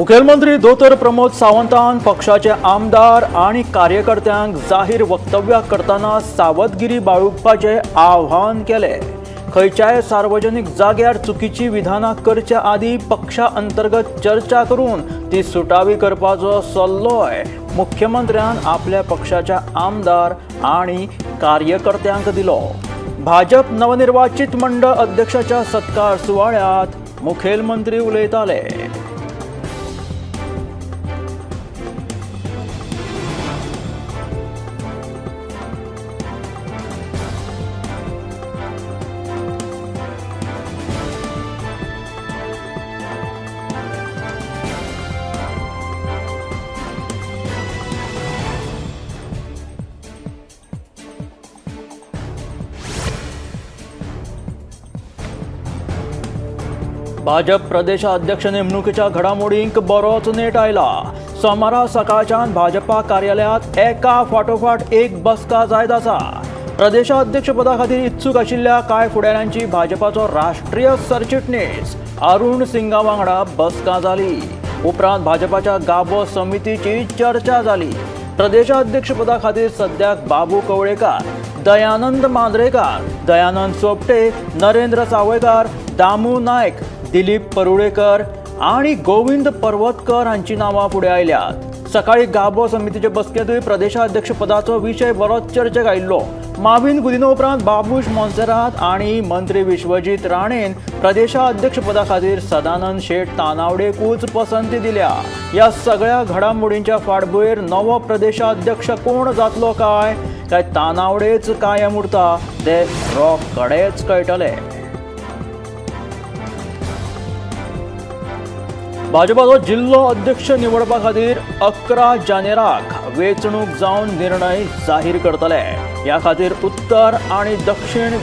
मुखेलमंत्री दोतर प्रमोद सावंतान पक्षाचे आमदार आणि कार्यकर्त्यांक जाहीर वक्तव्यां करताना सावधगिरी बाळगपाचे आवाहन केले। खंयच्याय सार्वजनिक जाग्यार चुकीची विधानां करच्या आदी पक्षा अंतर्गत चर्चा करून ती सुटावी करपाचो सल्लोय मुख्यमंत्र्यान आपल्या पक्षाच्या आमदार आणि कार्यकर्त्यांक दिलो। भाजप नवनिर्वाचित मंडळ अध्यक्षाच्या सत्कार सुवाळ्यात मुखेलमंत्री उलयताले। भाजप प्रदेशाध्यक्ष नेमणुकीच्या घडामोडींक बरोच नेट आयला। सोमारा सकाळच्यान भाजपा कार्यालयात एका फाटोफाट एक बसका जायत आसा। प्रदेशाध्यक्ष पदा खातीर इत्सूक आशिल्ल्या कांय फुडाऱ्यांची भाजपाचो राष्ट्रीय सरचिटणीस अरुण सिंगा वांगडा बसका जाली। उपरांत भाजपाच्या गाभो समितीची चर्चा जाली। प्रदेशाध्यक्ष पदा खातीर सद्याक बाबू कवळेकार, दयानंद मांद्रेकार, दयानंद सोपटे, नरेंद्र सावयकार, दामू नायक, दिलीप परुळेकर आणि गोविंद पर्वतकर हांची नांवां फुडें आयल्यात। सकाळी गाभो समितीचे बसकेंतूय प्रदेशाध्यक्ष पदाचो विशय बरोच चर्चेक आयिल्लो। माविन गुदिनो उपरांत बाबूश मोन्सेरात आणि मंत्री विश्वजीत राणेन प्रदेशाध्यक्ष पदा खातीर सदानंद शेट तानावडेकूच पसंती दिल्या। ह्या सगळ्या घडामोडींच्या फाटभुंयेर नवो प्रदेशाध्यक्ष कोण जातलो काय तानावडेच कायम उरता ते रोखडेच कळटले। भाजपाचो जिल्लो अध्यक्ष निवडपा खातीर 11 जानेराक वेंचणूक जावन निर्णय जाहीर करतले। ह्या खातीर उत्तर आणि दक्षिण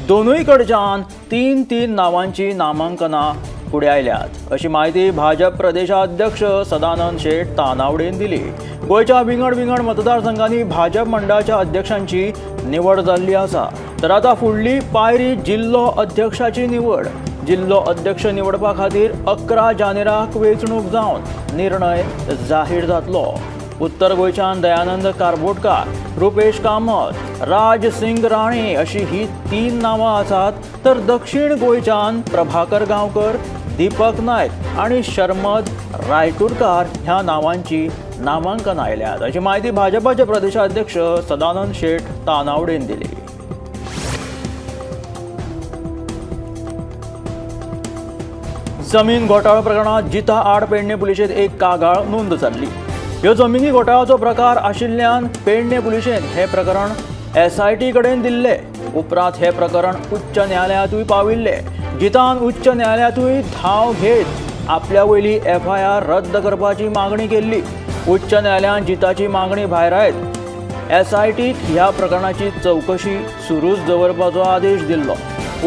दोनूय कडच्यान तीन नांवांची नामांकनां फुडें आयल्यात, अशी माहिती भाजप प्रदेशाध्यक्ष सदानंद शेट तानावडेन दिली। गोंयच्या विंगड मतदारसंघांनी भाजप मंडळाच्या अध्यक्षांची निवड जाल्ली आसा, तर आता फुडली पायरी जिल्लो अध्यक्षाची निवड। जिल्लो अध्यक्ष निवडपा खातीर 11 जानेराक वेंचणूक जावन निर्णय जाहीर जातलो। उत्तर गोंयच्यान दयानंद कारबोटकार, रुपेश कामत, राज सिंग राणे अशी ही 3 नांवां आसात, तर दक्षिण गोंयच्यान प्रभाकर गांवकर, दीपक नायक आणि शर्मद रायतुरकार ह्या नांवांची नामांकन आयल्यात, अशी माहिती भाजपाचे प्रदेशाध्यक्ष सदानंद शेट तानावडेन दिली। जमीन घोटाळा प्रकरणात जिता आड पेडणे पुलिशेंत एक कागाळ नोंद जाल्ली। ह्यो जमिनी घोटाळ्याचो प्रकार आशिल्ल्यान पेडणे पुलिशेन हे प्रकरण SIT कडेन दिल्ले। उपरांत हे प्रकरण उच्च न्यायालयातूय पाविल्ले। जितान उच्च न्यायालयातूय धांव घेत आपल्या वयली FIR रद्द करपाची मागणी केल्ली। उच्च न्यायालयान जिताची मागणी भायर आयत SITक ह्या प्रकरणाची चवकशी सुरूच दवरपाचो आदेश दिल्लो।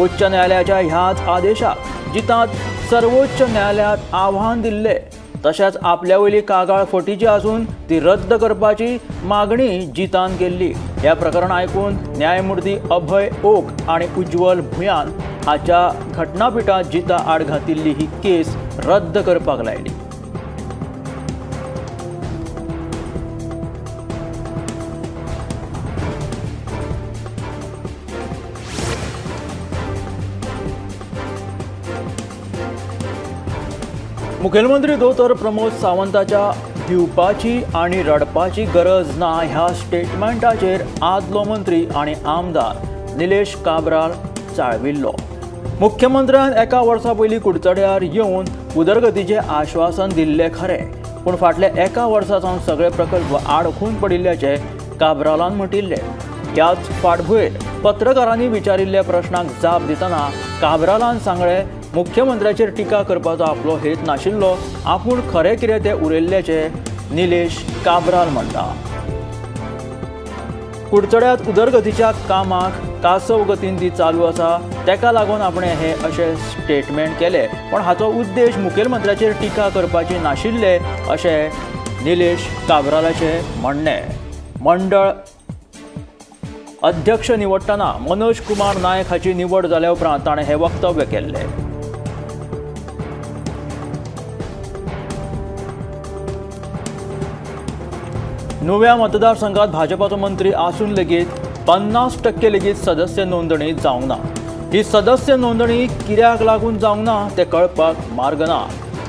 उच्च न्यायालयाच्या ह्याच आदेशाक जितात सर्वोच्च न्यायालयात आव्हान दिल्ले। तशेंच आपल्या वयली कागाळ फटीची आसून ती रद्द करपाची मागणी जितान केल्ली। ह्या प्रकरण आयकून न्यायमूर्ती अभय ओक आणि उज्ज्वल भुयान हाच्या घटनापिठांत जिता आड घातिल्ली ही केस रद्द करपाक लायली। मुखेलमंत्री दोतर प्रमोद सावंताच्या भिवपाची आणि रडपाची गरज ना ह्या स्टेटमेंटाचेर आदलो मंत्री आणि आमदार निलेश काब्राल चाळविल्लो। मुख्यमंत्र्यान एका वर्सा पयलीं कुडचड्यार येवन उदरगतीचे आश्वासन दिल्ले खरें, पूण फाटल्या एका वर्सासावन सगळे प्रकल्प आडखून पडिल्ल्याचे काब्रालान म्हटिल्ले। ह्याच फाटभुंयेर पत्रकारांनी विचारिल्ल्या प्रश्नांक जाप दितना काब्रालान सांगलें मुख्यमंत्र्याचेर टिका करपाचो आपलो हेत नाशिल्लो, आपूण खरें कितें तें उलयल्ल्याचे निलेश काब्राल म्हणटा। कुडचड्यात उदरगतीच्या कामाक कासव गतीन ती चालू आसा, तेका लागून आपणे हे अशें स्टेटमेंट केले, पण हाचो उद्देश मुखेलमंत्र्याचेर टिका करपाची नाशिल्ले अशें निलेश काब्रालाचे म्हणणे। मंडळ अध्यक्ष निवडटाना मनोज कुमार नायक हाची निवड जाल्या उपरांत ताणें हे वक्तव्य केल्लें। नव्या मतदारसंघात भाजपाचो मंत्री आसून लेगीत 50% लेगीत सदस्य नोंदणी जावंक ना। ही सदस्य नोंदणी कित्याक लागून जावंक ना ते कळपाक मार्ग ना।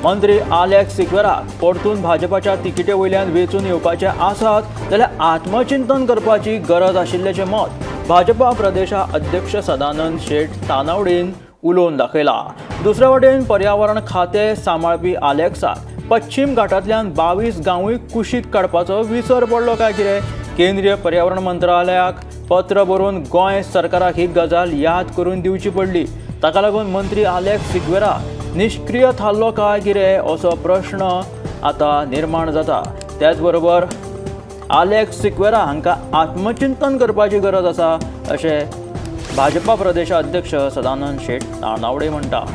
मंत्री आलेक्स सिक्वेराक परतून भाजपाच्या तिकिटे वयल्यान वेंचून येवपाचे आसात जाल्यार आत्मचिंतन करपाची गरज आशिल्ल्याचें मत भाजपा प्रदेशा अध्यक्ष सदानंद शेट तानावडेन उलोवन दाखयला। दुसरे वटेन पर्यावरण खातें सांबाळपी आलेक्साक पश्चिम घाटांतल्यान 22 गांवूय कुशीक काडपाचो विसर पडलो काय कितें? केंद्रीय पर्यावरण मंत्रालयाक पत्र बरोवन गोंय सरकाराक ही गजाल याद करून दिवची पडली। ताका लागून मंत्री आलेक्स सिक्वेरा निष्क्रिय थारलो काय कितें असो प्रश्न आतां निर्माण जाता। त्याच बरोबर आलेक्स सिक्वेरा हांकां आत्मचिंतन करपाची गरज आसा अशें भाजपा प्रदेश अध्यक्ष सदानंद शेट तानावडे म्हणटा।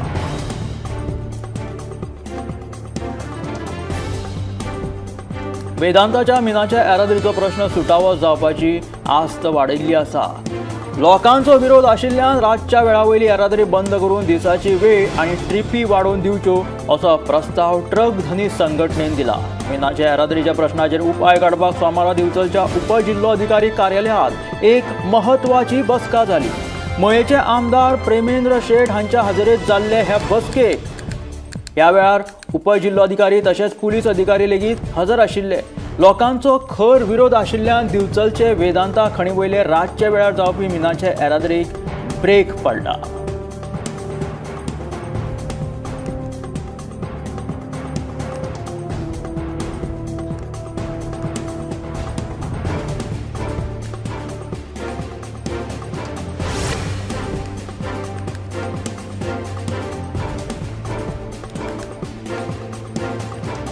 वेदांताच्या मिनाच्या येरादारीचो प्रश्न सुटावो जावपाची आस्त वाडिल्ली आसा। लोकांचो विरोध आशिल्ल्यान रातच्या वेळा वयली येरादारी बंद करून दिसाची वेळ आनी ट्रिपी वाडोवन दिवच्यो असो प्रस्ताव ट्रक धनी संघटनेन दिला। मिनाच्या येरादारीच्या प्रश्नाचेर उपाय काडपाक सोमारा दिवचलच्या उपजिल्लो अधिकारी कार्यालयांत एक महत्वाची बसका जाली। मयेचे आमदार प्रेमेंद्र शेठ हांच्या हाजेरीत जाल्ले हे बसकेक ह्या वेळार उपजिल्लो अधिकारी तशेंच पुलीस अधिकारी लेगीत हजर आशिल्ले। लोकांचो खर विरोध आशिल्ल्यान दिवचलचे वेदांता खणी वयले रातचे वेळार जावपी मिनाचे येरादारीक ब्रेक पडला।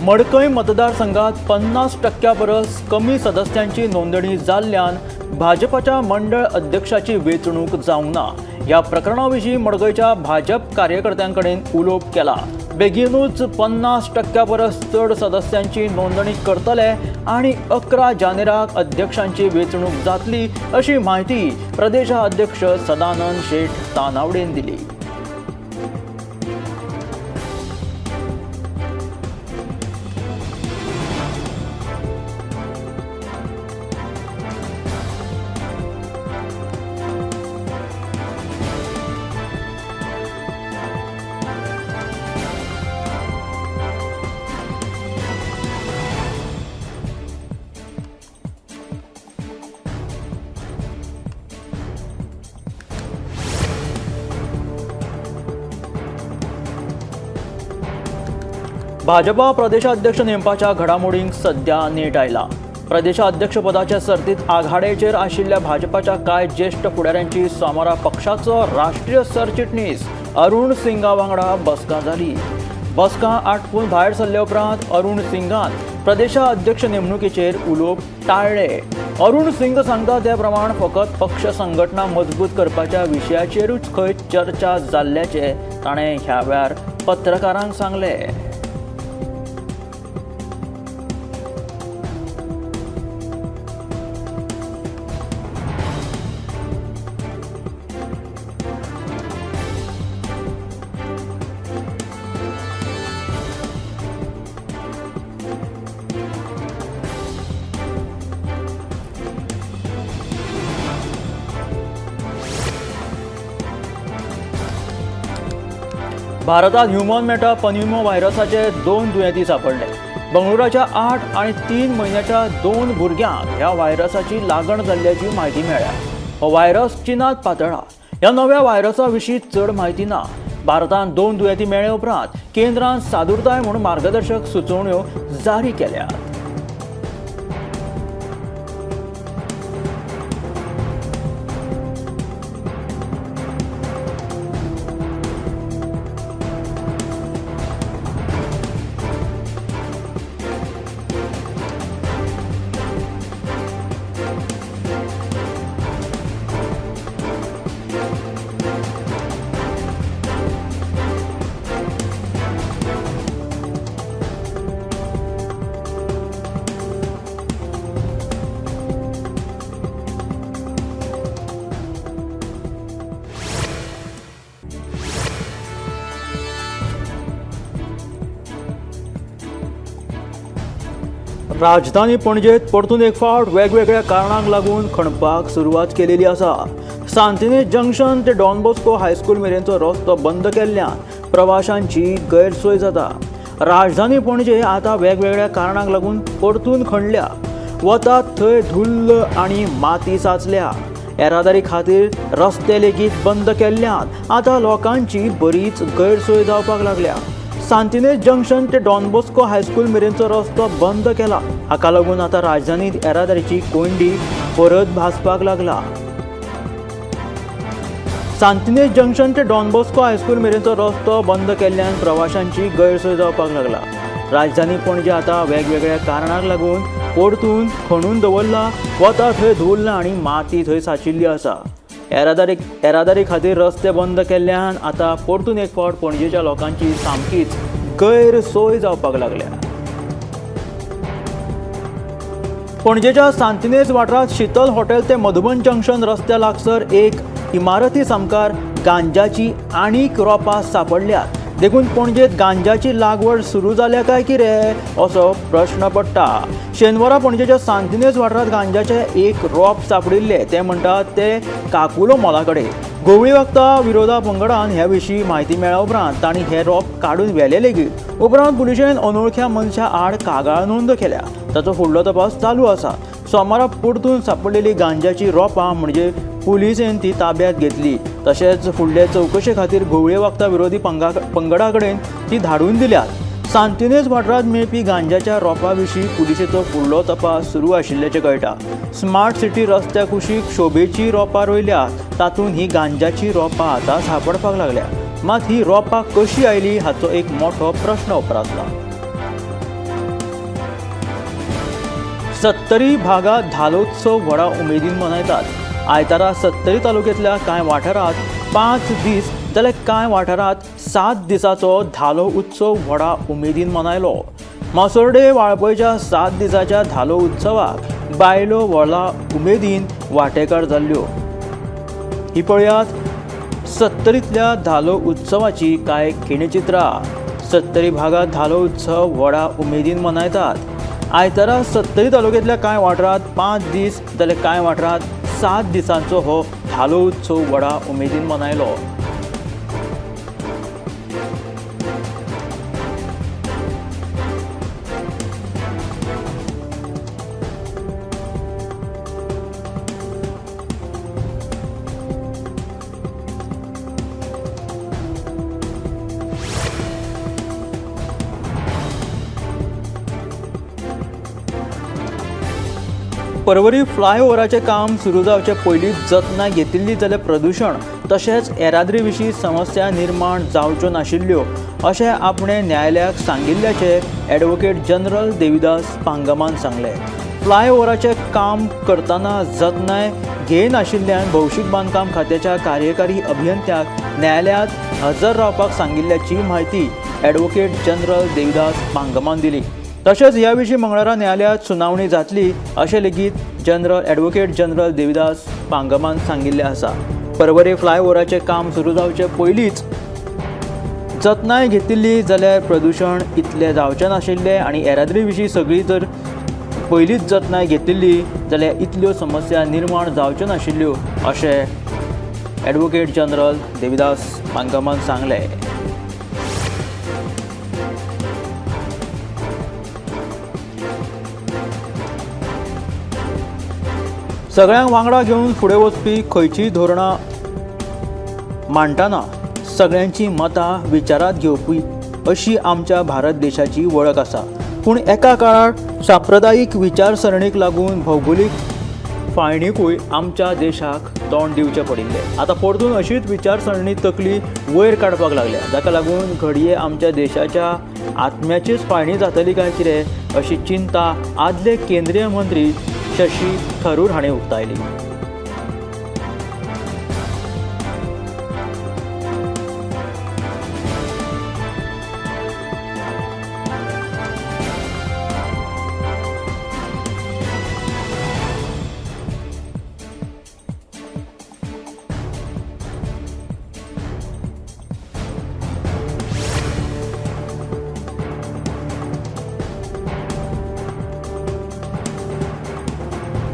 मडकय मतदारसंघात 50% परस कमी सदस्यांची नोंदणी जाल्ल्यान भाजपाच्या मंडळ अध्यक्षाची वेंचणूक जावंक ना। ह्या प्रकरणा विशीं मडकयच्या भाजप कार्यकर्त्यांकडेन उलोवप केला। बेगीनूच 50% परस चड सदस्यांची नोंदणी करतले आनी 11 जानेराक अध्यक्षांची वेंचणूक जातली अशी माहिती प्रदेशा अध्यक्ष सदानंद शेठ तानावडेन दिली। भाजपा प्रदेशाध्यक्ष नेमपाच्या घडामोडींक सध्या नेट आयला। प्रदेशाध्यक्षपदाच्या सर्तीत आघाडेचेर आशिल्ल्या भाजपाच्या कांय ज्येष्ठ फुडाऱ्यांची सोमारा पक्षाचो राष्ट्रीय सरचिटणीस अरुण सिंगा वांगडा बसका जाली। बसका आटपून भायर सरले उपरांत अरुण सिंगान प्रदेशाध्यक्ष नेमणुकेचेर उलोवप टाळ्ळे। अरुण सिंग सांगता ते प्रमाण फकत पक्ष संघटना मजबूत करपाच्या विशयाचेरूच खंय चर्चा जाल्ल्याचे ताणें ह्या वेळार पत्रकारांक सांगले। भारतात ह्युमन मेटापन्युमो व्हायरसाचे 2 दुयेंती सापडले। बंगळुराच्या 8 आणि 3 महिन्याच्या 2 भुरग्यांक ह्या व्हायरसाची लागण जाल्ल्याची म्हायती मेळ्ळ्या। हो व्हायरस चीनात पातळ्ळा। ह्या नव्या व्हायरसा विशीं चड म्हायती ना। भारतांत 2 दुयेंती मेळ्ळे उपरांत केंद्रान सादुरताय म्हूण मार्गदर्शक सुचोवण्यो जारी केल्यात। राजधानी पणजेत परतून एक फावट वेगवेगळ्या कारणांक लागून खणपाक सुरवात केलेली आसा. सांतिनेज जंक्शन ते डॉन बॉस्को हायस्कूल मेरेनचो रस्तो बंद केल्ल्यान प्रवाशांची गैरसोय जाता. राजधानी पणजे आता वेगवेगळ्या कारणांक लागून परतून खणल्या. वतात थंय धुल्ल आनी माती साचल्या. येरादारी खातीर रस्ते लेगीत बंद केल्ल्यान आता लोकांची बरीच गैरसोय जावपाक लागल्या. सांतिनेज जंक्शन ते डॉन बॉस्को हायस्कूल मेरेनचो रस्तो बंद केला. हाका लागून आता राजधानीत येरादारीची कोंडी परत भासपाक लागला. सांतिनेज जंक्शन ते डॉन बॉस्को हायस्कूल मेरेनचो रस्तो बंद केल्ल्यान प्रवाशांची गैरसोय जावपाक लागला. राजधानी पणजे आता वेगवेगळ्या कारणांक लागून परतून खणून दवरला. वता थंय धुल्ल आनी माती थंय साचिल्ली आसा. येरादारी खातीर रस्ते बंद केल्ल्यान आता परतून एक फावट पणजेच्या लोकांची सामकीच गैरसोय जावपाक लागल्या. पणजेच्या सांतिनेज वाठारांत शीतल हॉटेल ते मधुबन जंक्शन रस्त्या लागसर एक इमारती सामकार गांजाची आनीक रोपां सापडल्यात. देखून पणजेत गांजाची लागवड सुरू जाल्या काय कितें असो प्रश्न पडटा. शेनवारा पणजेच्या सांतिनेज वाठारांत गांजाचे एक रोप सापडिल्ले. ते म्हणटात ते काकुलो मोला कडेन. गवळी वखदां विरोधा पंगडान ह्या विशीं म्हायती मेळ्ळ्या उपरांत तांणी हें रोप काडून व्हेलें लेगीत. उपरांत पुलिशेन अनवळख्या मनशा आड कागाळ नोंद केल्या. ताचो फुडलो तपास चालू आसा. सोमारा परतून सापडलेली गांजाची रोपां म्हणजे पुलिसेन ती ताब्यात घेतली. तशेंच फुडले चवकशे खातीर गवळी वखदां विरोधी पंगडा कडेन ती धाडून दिल्यात. सांतिनेज वाठारांत मेळपी गांजाच्या रोपां विशीं पुलिशेचो फुडलो तपास सुरू आशिल्ल्याचें कळटा. स्मार्ट सिटी रस्त्या कुशीक शोभेची रोपां रोयल्यात. तातूंत ही गांजाची रोपां आतां सापडपाक लागल्या. मात ही रोपां कशी आयली हाचो एक मोठो प्रश्न उप्रासला. 70 भागात धालोत्सव व्हडा उमेदीन मनयतात. आयतारा 70 तालुक्यांतल्या कांय वाठारांत 5 दीस जाल्यार कांय वाठारांत 7 दिसांचो धालो उत्सव व्हडा उमेदीन मनयलो. मासोर्डे वाळपयच्या 7 दिसांच्या धालो उत्सवाक बायलो व्हडा उमेदीन वांटेकार जाल्ल्यो. ही पळयात 70तल्या धालो उत्सवाची कांय खिणचित्रां. 70 भागात धालो उत्सव व्हडा उमेदीन मनयतात. आयतारा 70 तालुक्यांतल्या कांय वाठारांत 5 दीस जाल्यार कांय वाठारांत 7 दिसांचो हो धालो उत्सव व्हडा उमेदीन मनयलो. परवरी फ्लायओव्हराचें काम सुरू जावचे पयलींच जतनाय घेतिल्ली जाल्यार प्रदूशण तशेंच येरादारी विशीं समस्या निर्माण जावच्यो नाशिल्ल्यो अशें आपणें न्यायालयाक सांगिल्ल्याचें ॲडव्होकेट जनरल देविदास पांगमान सांगलें. फ्लायओव्हराचें काम करतना जतनाय घेनाशिल्ल्यान भौशीक बांदकाम खात्याच्या कार्यकारी अभियंत्याक न्यायालयांत हजर रावपाक सांगिल्ल्याची म्हायती ॲडव्होकेट जनरल देविदास पांगमान दिली. तशेंच ह्या विशीं मंगळारा न्यायालयांत सुनावणी जातली अशें लेगीत ॲडव्होकेट जनरल देविदास पांगमान सांगिल्लें आसा. परवरी फ्लायओव्हराचें काम सुरू जावचे पयलींच जतनाय घेतिल्ली जाल्यार प्रदूशण इतलें जावचें नाशिल्लें आनी येरादारी विशीं सगळी जर पयलींच जतनाय घेतिल्ली जाल्यार इतल्यो समस्या निर्माण जावच्यो नाशिल्ल्यो अशें ॲडव्होकेट जनरल देविदास पांगमान सांगलें. सगळ्यांक वांगडा घेवन फुडें वचपी खंयचीय धोरणां मांडटना सगळ्यांची मतां विचारांत घेवपी अशी आमच्या भारत देशाची वळख आसा. पूण एका काळार सांप्रदायीक विचारसरणीक लागून भौगोलीक फाळणीकूय आमच्या देशाक तोंड दिवचें पडिल्लें. आतां परतून अशीच विचारसरणी तकली वयर काडपाक लागल्या. जाका लागून घडये आमच्या देशाच्या आत्म्याचीच फाळणी जातली काय कितें अशी चिंता आदले केंद्रीय मंत्री शशी थरूर हाणें उक्तायली.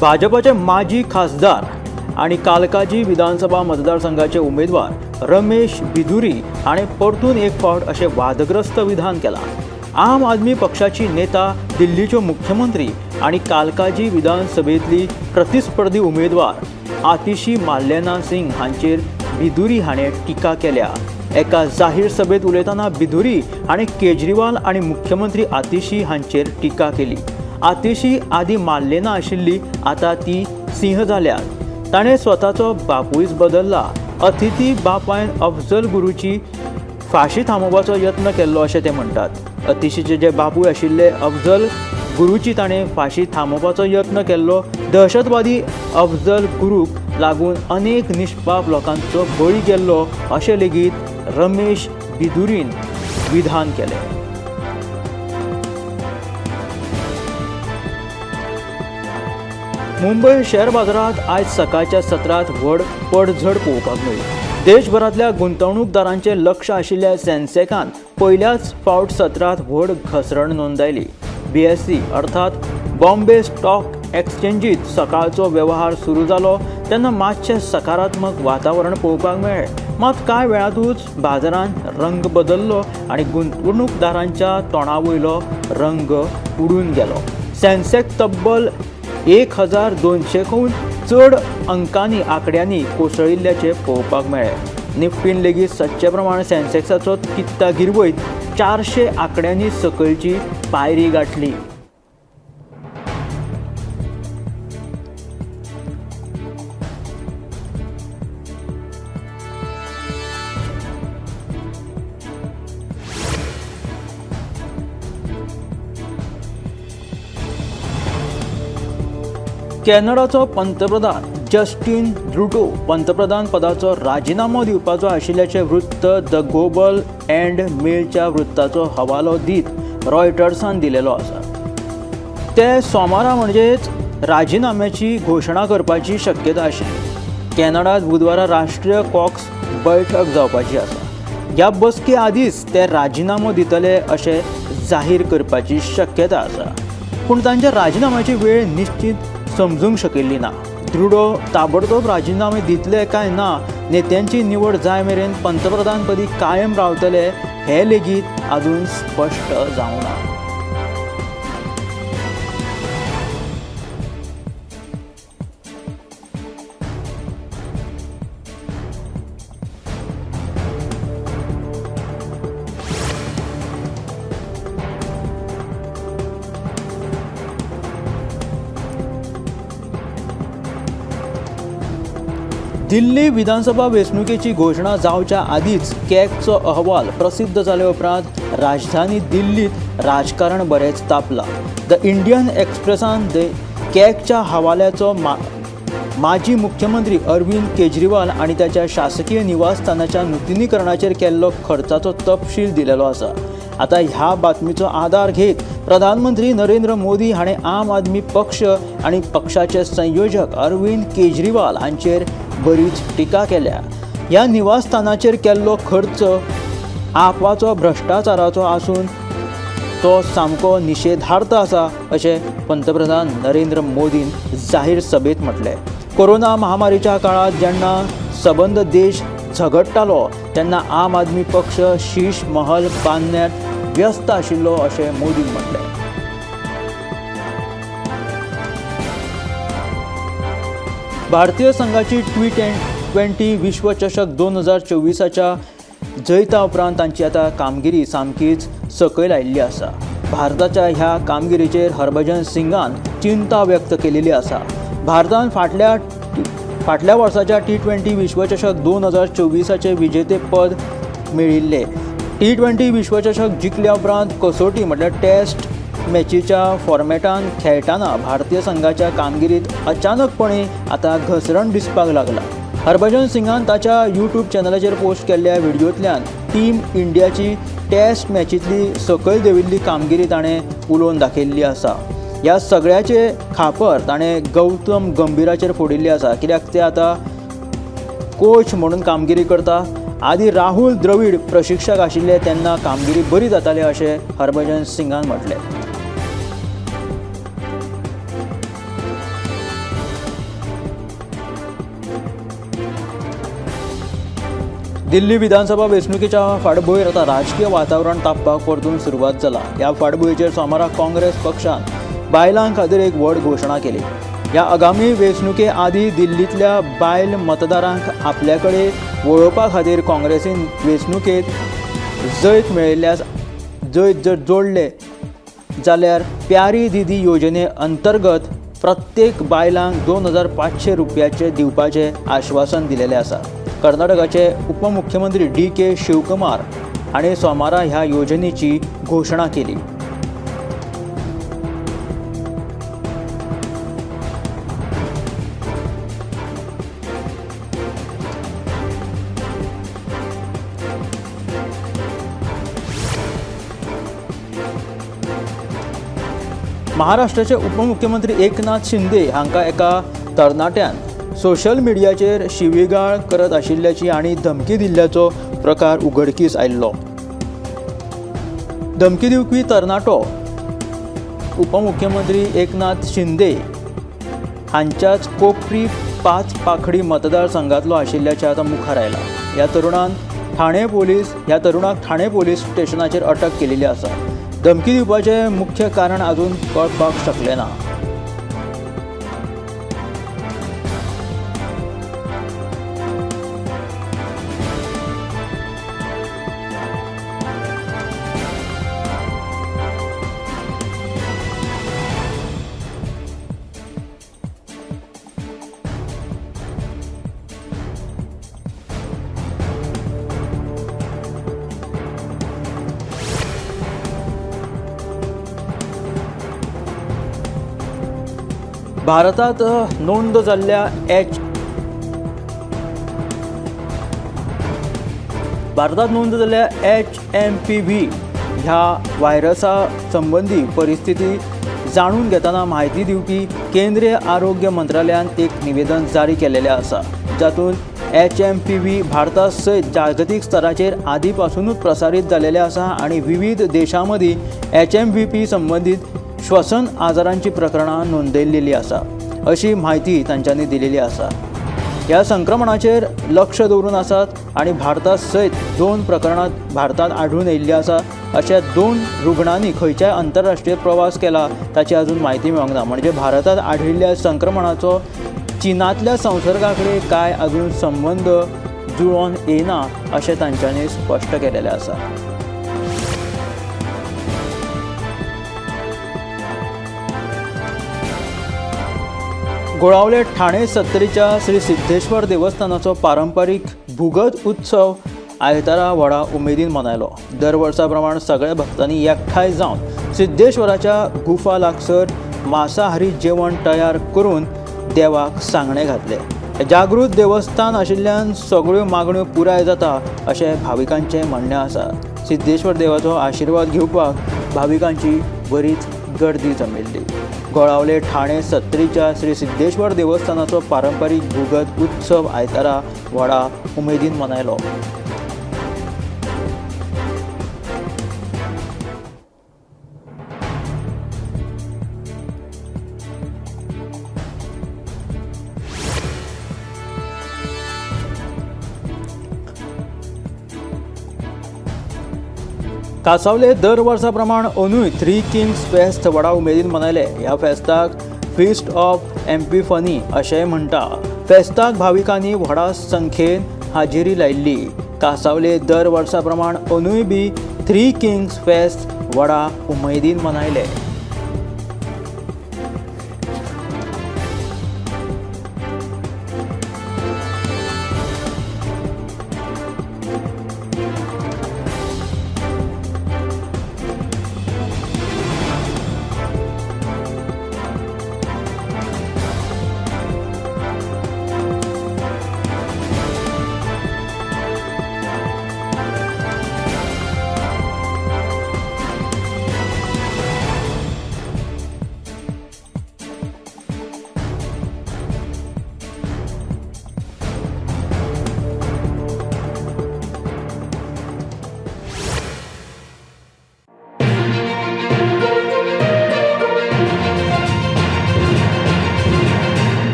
भाजपचे माजी खासदार आणि कालकाजी विधानसभा मतदारसंघाचे उमेदवार रमेश बिधुरी हाणें परतून एक फावट अशें वादग्रस्त विधान केलां. आम आदमी पक्षाची नेता, दिल्लीच्यो मुख्यमंत्री आणि कालकाजी विधानसभेतली प्रतिस्पर्धी उमेदवार आतिशी मार्लेना सिंग हांचेर बिधुरी हाणें टिका केल्या. एका जाहीर सभेत उलयतना बिधुरी हाणें केजरीवाल आणि मुख्यमंत्री आतिशी हांचेर टिका केली. आतिशी आदी मार्लेना आशिल्ली, आतां ती सिंह जाल्यात. ताणें स्वताचो बापूयच बदलला. अतिथी बापायन अफजल गुरूची फाशी थांबोवपाचो यत्न केल्लो अशें ते म्हणटात. अतिशीचे जे बापूय आशिल्ले अफजल गुरूची ताणें फाशी थांबोवपाचो यत्न केल्लो. दहशतवादी अफजल गुरूक लागून अनेक निश्पाप लोकांचो बळी गेल्लो अशें लेगीत रमेश बिधुरीन विधान केलें. मुंबय शेअर बाजारात आयज सकाळच्या सत्रांत व्हड पडझड पळोवपाक मेळ्ळी. देशभरांतल्या गुंतवणूकदारांचें लक्ष आशिल्ल्या सेन्सेक्सान पयल्याच फावट सत्रांत व्हड घसरण नोंदयली. BSE अर्थात बॉम्बे स्टॉक एक्सचेंजीत सकाळचो वेव्हार सुरू जालो तेन्ना मातशें सकारात्मक वातावरण पळोवपाक मेळ्ळें. मात कांय वेळातूच बाजारांत रंग बदल्लो आणि गुंतवणूकदारांच्या तोंडावयलो रंग उडून गेलो. सेन्सेक्स तब्बल 1200हून चड अंकांनी आंकड्यांनी कोसळिल्ल्याचें पळोवपाक मेळ्ळें. निफ्टीन लेगीत सदचे प्रमाण सेन्सेक्साचो कित्ता गिरवयत 400 आंकड्यांनी सकयलची पायरी गाठली. कॅनडाचो पंतप्रधान जस्टीन ट्रुडो पंतप्रधान पदाचो राजिनामो दिवपाचो आशिल्ल्याचें वृत्त द ग्लोबल एंड मेलच्या वृत्ताचो हवालो दीत रॉयटर्सान दिलेलो आसा. ते सोमारा म्हणजेच राजिनाम्याची घोशणा करपाची शक्यता आशिल्ली. कॅनडांत बुधवारा राष्ट्रीय कॉक्स बैठक जावपाची आसा. ह्या बसके आदींच ते राजिनामो दितले अशें जाहीर करपाची शक्यता आसा. पूण तांच्या राजिनाम्याची वेळ निश्चित समजूंक शिकिल्ली ना. ट्रुडो ताबडतोब राजिनामे दितले काय ना, नेत्यांची निवड जाय मेरेन पंतप्रधानपदी कायम रावतले हें लेगीत अजून स्पश्ट जावंक ना. दिल्ली विधानसभा वेंचणुकेची घोशणा जावच्या आदींच कॅगचो अहवाल प्रसिद्ध जाले उपरांत राजधानी दिल्लीत राजकारण बरेंच तापलां. द इंडियन एक्सप्रेसान कॅगच्या हवाल्याचो माजी मुख्यमंत्री अरविंद केजरीवाल आणि त्याच्या शासकीय निवासस्थानाच्या नूतनीकरणाचेर केल्लो खर्चाचो तपशील दिलेलो आसा. आता ह्या बातमीचो आधार घेत प्रधानमंत्री नरेंद्र मोदी हाणें आम आदमी पक्ष आणि पक्षाचे संयोजक अरविंद केजरीवाल हांचेर बरीच टिका केल्या. ह्या निवासस्थानाचेर केल्लो खर्च आपवाचो भ्रष्टाचाराचो आसून तो सामको निशेधार्थ आसा अशें पंतप्रधान नरेंद्र मोदीन जाहीर सभेत म्हटलें. कोरोना महामारीच्या काळात जेन्ना सबंद देश झगडटालो तेन्ना आम आदमी पक्ष शीश महल बांदण्यात व्यस्त आशिल्लो अशें मोदीन म्हटलें. भारतीय संघाची T20 विश्वचषक 2024च्या जैता उपरांत तांची आतां कामगिरी सामकीच सकयल आयिल्ली आसा. भारताच्या ह्या कामगिरीचेर हरभजन सिंगान चिंता व्यक्त केलेली आसा. भारतान फाटल्या वर्साच्या T20 विश्वचषक 2024चे विजेतेपद मेळिल्ले. T20 विश्वचषक जिखल्या उपरांत कसोटी म्हटल्यार टेस्ट मॅचीच्या फॉर्मॅटान खेळटाना भारतीय संघाच्या कामगिरीत अचानकपणे आता घसरण दिसपाक लागला. हरभजन सिंगान ताच्या यूट्यूब चॅनलाचेर पोस्ट केल्ल्या व्हिडिओंतल्यान टीम इंडियाची टेस्ट मॅचींतली सकयल देंविल्ली कामगिरी ताणें उलोवन दाखयल्ली आसा. ह्या सगळ्याचे खापर ताणें गौतम गंभीराचेर फोडिल्ली आसा, कित्याक ते आतां कोच म्हणून कामगिरी करता. आदी राहुल द्रविड प्रशिक्षक आशिल्ले तेन्ना कामगिरी बरी जाताली अशें हरभजन सिंगान म्हटलें. दिल्ली विधानसभा वेंचणुकेच्या फाटभुंयेर आता राजकीय वातावरण तापपाक परतून सुरवात जाला। ह्या फाटभुंयेचेर सोमारा काँग्रेस पक्षान बायलां खातीर एक व्हड घोशणा केली। ह्या आगामी वेंचणुके आदीं दिल्लींतल्या बायल मतदारांक आपल्या कडेन वळोवपा खातीर काँग्रेसीन वेंचणुकेंत जैत मेळयिल्ल्या जैत जर जोडले जाल्यार प्यारी दीदी योजने अंतर्गत प्रत्येक बायलांक 2500 रुपयाचे दिवपाचे आश्वासन दिलेले आसा। कर्नाटकाचे उपमुख्यमंत्री DK शिवकुमार हाणें सोमारा ह्या योजनेची घोशणा केली। महाराष्ट्राचे उपमुख्यमंत्री एकनाथ शिंदे हांकां एका तरणाट्यान सोशल मिडियाचेर शिवीगाळ करत आशिल्ल्याची आनी धमकी दिल्ल्याचो प्रकार उघडकीस आयिल्लो। धमकी दिवपी तरणाटो उपमुख्यमंत्री एकनाथ शिंदे हांच्याच कोपरी 5 पाखडी मतदारसंघातलो आशिल्ल्याचे आतां मुखार आयला। ह्या तरुणाक ठाणे पोलीस स्टेशनाचेर अटक केलेली आसा। धमकी दिवपाचें मुख्य कारण अजून कळपाक शकलें ना। भारतात नोंद जाल्ल्या HMPV ह्या व्हायरसा संबंधी परिस्थिती जाणून घेताना माहिती दिवपी केंद्रीय आरोग्य मंत्रालयान एक निवेदन जारी केलेलें आसा। जातूंत HMPV भारता सयत जागतीक स्तराचेर आदी पासूनच प्रसारीत जाल्लेले आसा आनी विविध देशां मदीं HMPV संबंधीत श्वसन आजारांची प्रकरणां नोंदयल्लेली आसा अशी माहिती तांच्यांनी दिलेली आसा। ह्या संक्रमणाचेर लक्ष दवरून आसात आनी भारतात सयत 2 प्रकरणां भारतात आढळून येयल्ली आसा। अशा 2 रुग्णांनी खंयच्याय आंतरराष्ट्रीय प्रवास केला ताची अजून माहिती मेळोंक ना। म्हणजे भारतात आढळिल्ल्या संक्रमणाचो चीनांतल्या संसर्गा कडेन काय अजून संबंध जुळोन येना अशें तांच्यांनी स्पश्ट केलेलें आसा। गोळावले ठाणे सत्तरीच्या श्री सिद्धेश्वर देवस्थानाचो पारंपारीक भुगत उत्सव आयतारा व्हडा उमेदीन मनयलो। दर वर्सा प्रमाण सगळ्या भक्तांनी एकठांय जावन सिद्धेश्वराच्या गुफा लागसर मांसाहारी जेवण तयार करून देवाक सांगणे घातले। जागृत देवस्थान आशिल्ल्यान सगळ्यो मागण्यो पुराय जाता अशें भाविकांचें म्हणणें आसा। सिद्धेश्वर देवाचो आशिर्वाद घेवपाक भाविकांची बरीच गर्दी जमिल्ली। गोळावले ठाणे सत्तरीच्या श्री सिद्धेश्वर देवस्थानाचो पारंपारीक भुगत उत्सव आयतारा व्हडा उमेदीन मनयलो। कासावले दर वर्सा प्रमाण अंदूय 3 किंग्स फेस्त व्हडा उमेदीन मनयले। ह्या फेस्ताक फीस्ट ऑफ एपिफनी अशेंय म्हणटा। फेस्ताक भाविकांनी व्हडा संख्येन हाजेरी लायिल्ली। कासावले दर वर्सा प्रमाण अंदूय बी 3 किंग्स फेस्त व्हडा उमेदीन मनयले।